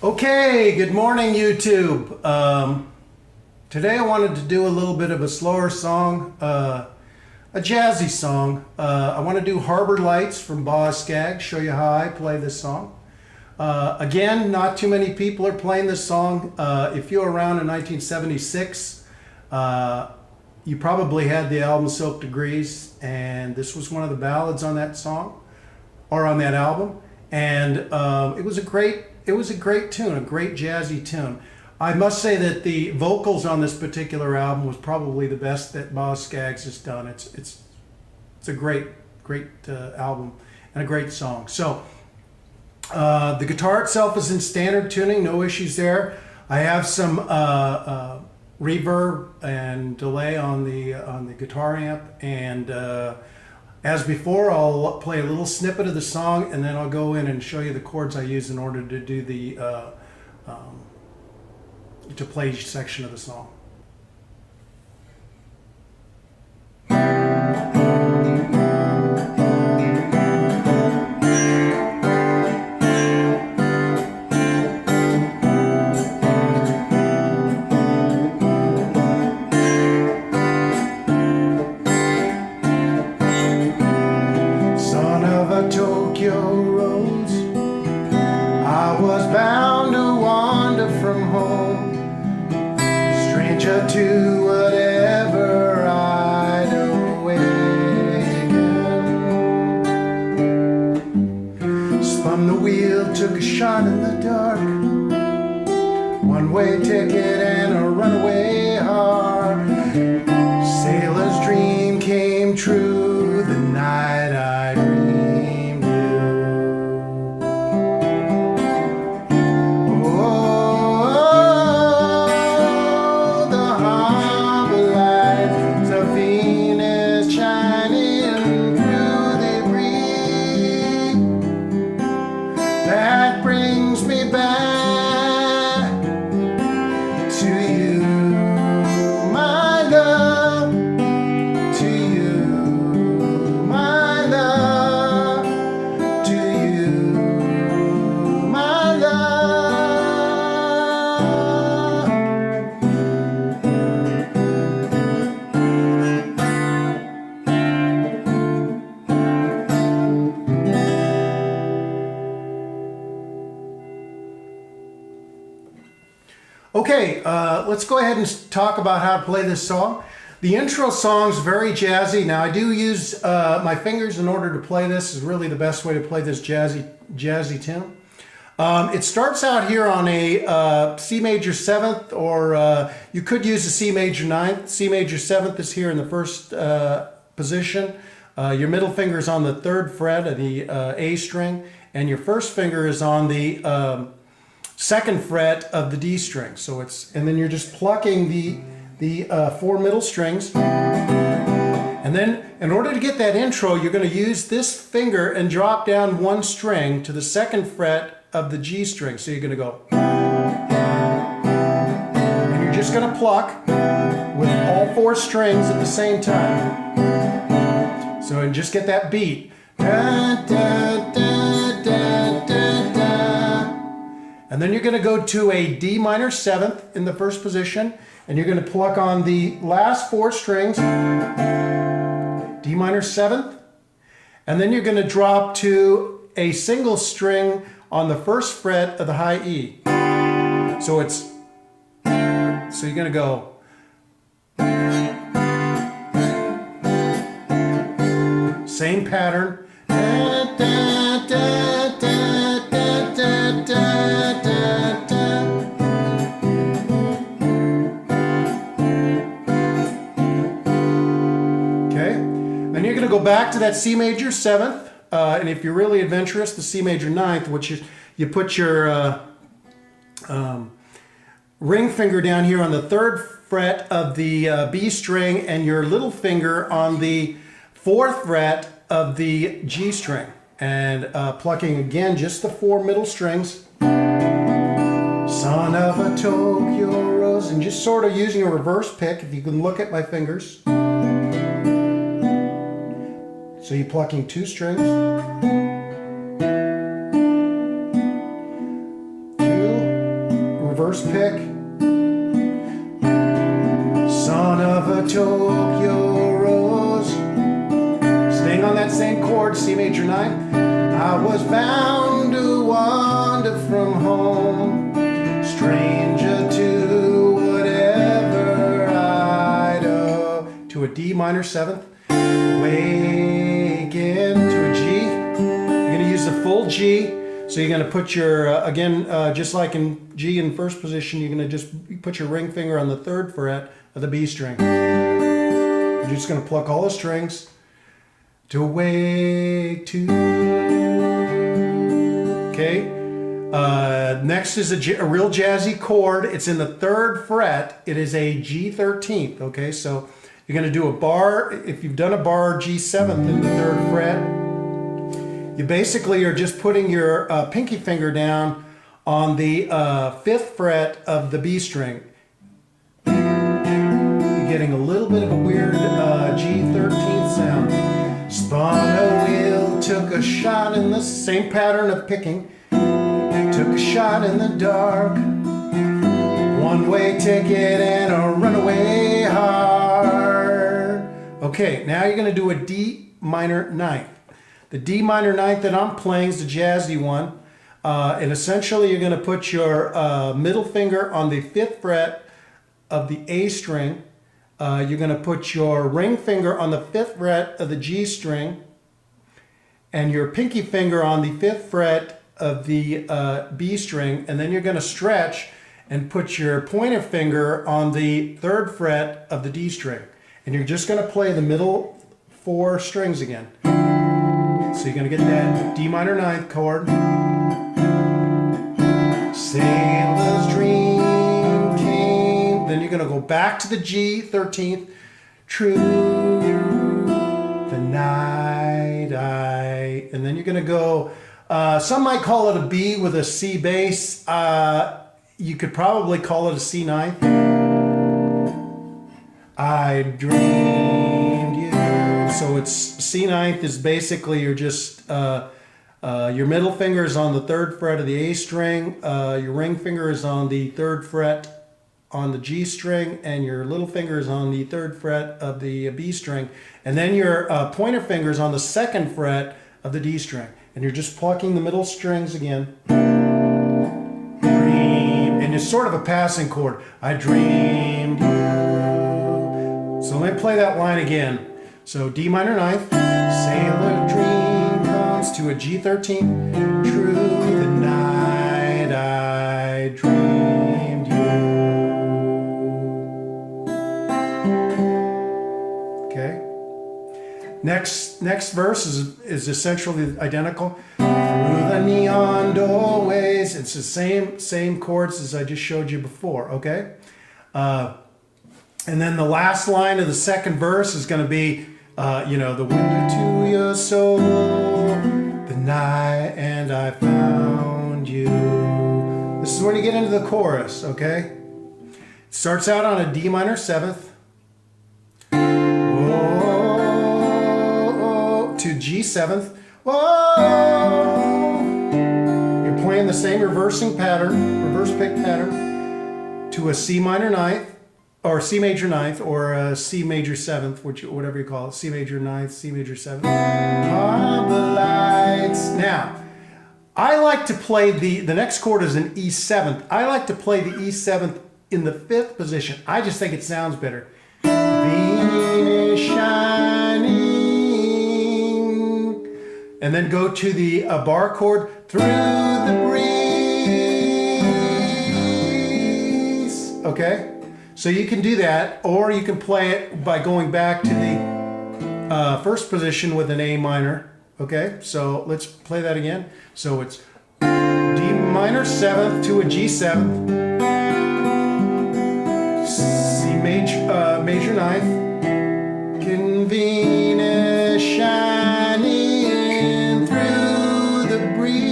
Okay, good morning YouTube. Today I wanted to do a little bit of a slower song, a jazzy song. I want to do Harbor Lights from Boz Scaggs, show you how I play this song. Again, not too many people are playing this song. If you were around in 1976, you probably had the album Soap Degrees, and this was one of the ballads on that song, or on that album. And it was a great tune, a great jazzy tune. I must say that the vocals on this particular album was probably the best that Boz Scaggs has done. It's a great album and a great song. So the guitar itself is in standard tuning, no issues there. I have some reverb and delay on the guitar amp, and as before, I'll play a little snippet of the song, and then I'll go in and show you the chords I use in order to do to play each section of the song. Tokyo roads, I was bound to wander from home, stranger to whatever I'd awakened. Spun the wheel, took a shot in the dark, one-way ticket and a runaway heart. Sailor's dream came true the night I dreamed. That brings me back to you, my love, to you, my love, to you, my love. Okay, let's go ahead and talk about how to play this song. The intro song's very jazzy. Now I do use my fingers in order to play this. Is really the best way to play this jazzy tune. It starts out here on a C major 7th, or you could use a C major 9th. C major 7th is here in the first position. Your middle finger is on the 3rd fret of the A string, and your first finger is on the 2nd fret of the D string. So and then you're just plucking the 4 middle strings. And then in order to get that intro, you're going to use this finger and drop down 1 string to the 2nd fret of the G string. So you're going to go, and you're just going to pluck with all 4 strings at the same time. So and just get that beat. Da, da, da, da, da, da. And then you're going to go to a D minor 7th in the first position, and you're going to pluck on the last 4 strings, D minor 7th, and then you're going to drop to a single string on the 1st fret of the high E. So you're going to go, same pattern. Da, da, da, da, da, da, da, da, da. Okay, then you're going to go back to that C major 7th, and if you're really adventurous, the C major 9th, which is you put your ring finger down here on the 3rd fret of the B string, and your little finger on the 4th fret of the G string, and plucking again just the 4 middle strings. Son of a Tokyo rose, and just sort of using a reverse pick, if you can look at my fingers. So you're plucking 2 strings, 2, reverse pick. Son of a Tokyo Rose. Staying on that same chord, C major 9. I was bound to wander from home, stranger to whatever I do. To a D minor 7th. Waken to a G. You're going to use the full G. So you're going to put your, again, just like in G in first position, you're going to just put your ring finger on the 3rd fret of the B string. You're just going to pluck all the strings to wake to. Okay. Next is a real jazzy chord. It's in the 3rd fret. It is a G13th. Okay, so you're going to do a bar. If you've done a bar G7th in the 3rd fret, you basically are just putting your pinky finger down on the 5th fret of the B string. You're getting a little bit of a weird G13th sound. Spun a wheel, took a shot in the same pattern of picking. Took a shot in the dark. One-way ticket and a runaway heart. Okay, now you're going to do a D minor 9th. The D minor 9th that I'm playing is the jazzy one. And essentially you're going to put your middle finger on the 5th fret of the A string. You're going to put your ring finger on the 5th fret of the G string. And your pinky finger on the 5th fret of the B string. And then you're going to stretch and put your pointer finger on the 3rd fret of the D string. And you're just going to play the middle 4 strings again. So you're going to get that D minor 9th chord. Sailor's dream came. Then you're going to go back to the G 13th. True the night I. And then you're going to go, some might call it a B with a C bass. You could probably call it a C 9th. I dreamed you. So it's C 9th is basically you're just your middle finger is on the 3rd fret of the A string, your ring finger is on the 3rd fret on the G string, and your little finger is on the 3rd fret of the B string, and then your pointer finger is on the 2nd fret of the D string, and you're just plucking the middle strings again. Dream, and it's sort of a passing chord. I dreamed you. So let me play that line again. So D minor 9th, sailor dream comes to a G13, true the night I dreamed you. Okay. Next verse is essentially identical. Through the neon doorways, it's the same chords as I just showed you before. Okay. And then the last line of the 2nd verse is going to be, the window to your soul, the night and I found you. This is when you get into the chorus, okay? It starts out on a D minor 7th. Whoa, to G 7th. Whoa. You're playing the same reverse pick pattern to a C minor 9th. Or C major 9th, or C major 7th, whatever you call it. C major 9th, C major 7th. Harbor lights. Now, I like to play the next chord is an E 7th. I like to play the E 7th in the 5th position. I just think it sounds better. Venus shining. And then go to the bar chord through the breeze. Okay? So you can do that, or you can play it by going back to the 1st position with an A minor. Okay, so let's play that again. So it's D minor 7th to a G 7th, C major 9th, Venus shining through the breeze.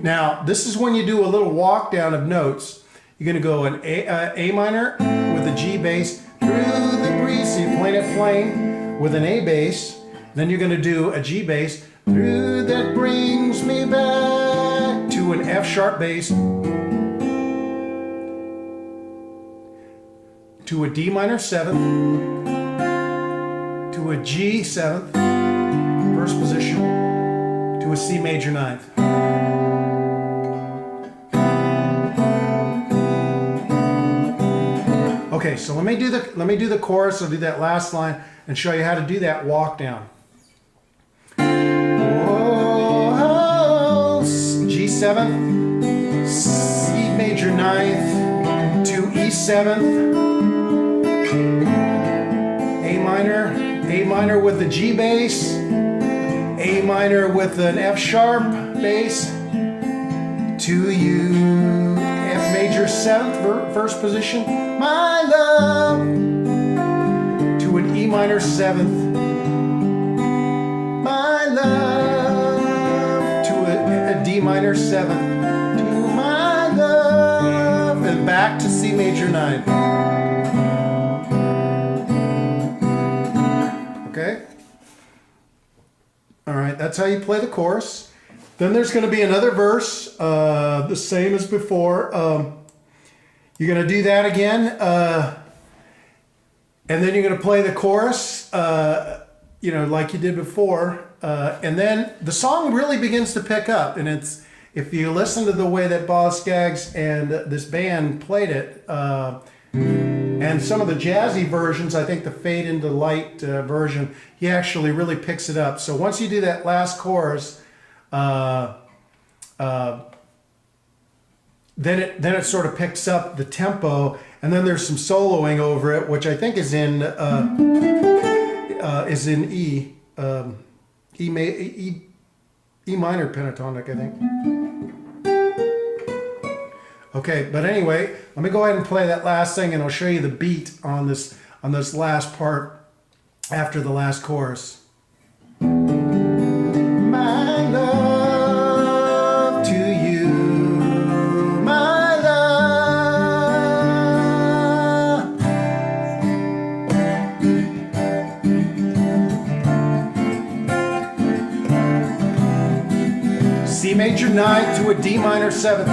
Now, this is when you do a little walk down of notes. You're going to go an A minor with a G bass through the breeze. So you're playing it plain with an A bass. Then you're going to do a G bass through that brings me back to an F sharp bass. to a D minor 7th, to a G 7th, first position, to a C major 9th. Okay, so let me do the chorus. I'll do that last line and show you how to do that walk down. Oh, G 7th, C major 9th, to E 7th, A minor with the G bass, A minor with an F sharp bass, to U, F major 7th, first position, my love, to an E minor 7th, my love, to a D minor 7th, to my love, and back to C major 9. Okay? All right, that's how you play the chorus. Then there's going to be another verse, the same as before. You're going to do that again, and then you're going to play the chorus, you know, like you did before, and then the song really begins to pick up. And it's, if you listen to the way that Boz Scaggs and this band played it, and some of the jazzy versions, I think the Fade into Light version, he actually really picks it up. So once you do that last chorus, then it sort of picks up the tempo, and then there's some soloing over it, which I think is in E minor pentatonic, I think. Okay, but anyway, let me go ahead and play that last thing, and I'll show you the beat on this last part after the last chorus. My love to you, my love. C major 9 to a D minor 7th.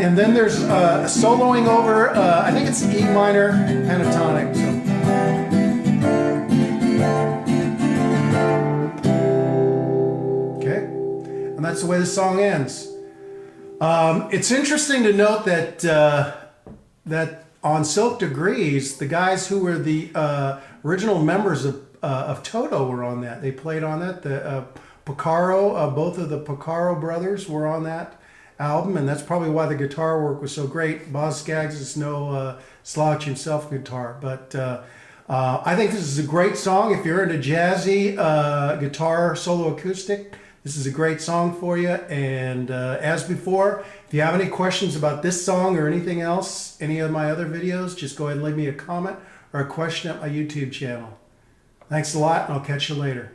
And then there's soloing over, I think it's E minor pentatonic. Okay, and that's the way the song ends. It's interesting to note that that on Silk Degrees, the guys who were the original members of Toto were on that. They played on that. The Porcaro, both of the Porcaro brothers were on that album, and that's probably why the guitar work was so great. Boz Scaggs is no slouch himself guitar, but I think this is a great song. If you're into jazzy guitar solo acoustic, this is a great song for you. And as before, if you have any questions about this song or anything else, any of my other videos, just go ahead and leave me a comment or a question at my YouTube channel. Thanks a lot, and I'll catch you later.